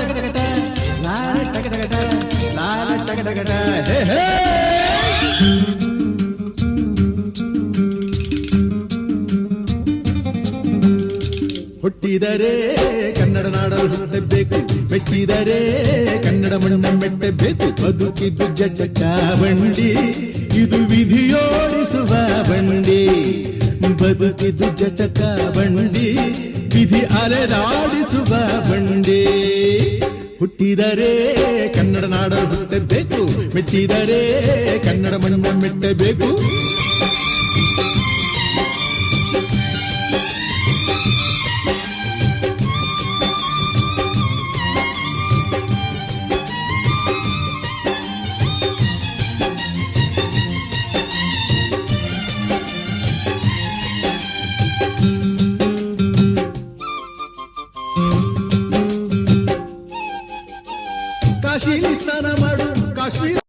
ಟಗಟಗಟ ಲಾಲ ಟಗಟಗಟ ಲಾಲ ಟಗಟಗಟ ಹೇ ಹೇ. ಹುಟ್ಟಿದರೆ ಕನ್ನಡ ನಾಡಲು ಹುಟ್ಟಬೇಕು, ಮೆಟ್ಟಿದರೆ ಕನ್ನಡ ಮಣ್ಣ ಮೆಟ್ಟಬೇಕು. ಬದುಕಿದ್ದು ಜಟಕ ಬಂಡಿ, ಇದು ವಿಧಿಯೋಡಿಸುವ ಬಂಡಿ. ಬದುಕಿದ್ದು ಜಟಕ ಬಂಡಿ, ವಿಧಿ ಅಲೆದಾಡಿಸುವ ಬಂಡಿ. ಹುಟ್ಟಿದರೆ ಕನ್ನಡ ನಾಡಲು ಹುಟ್ಟಬೇಕು, ಮೆಟ್ಟಿದರೆ ಕನ್ನಡ ಮಣ್ಣ ಮೆಟ್ಟಬೇಕು. ಕಾಶಿ ಸ್ನಾನ ಮಾಡು, ಕಾಶ್ಮೀರ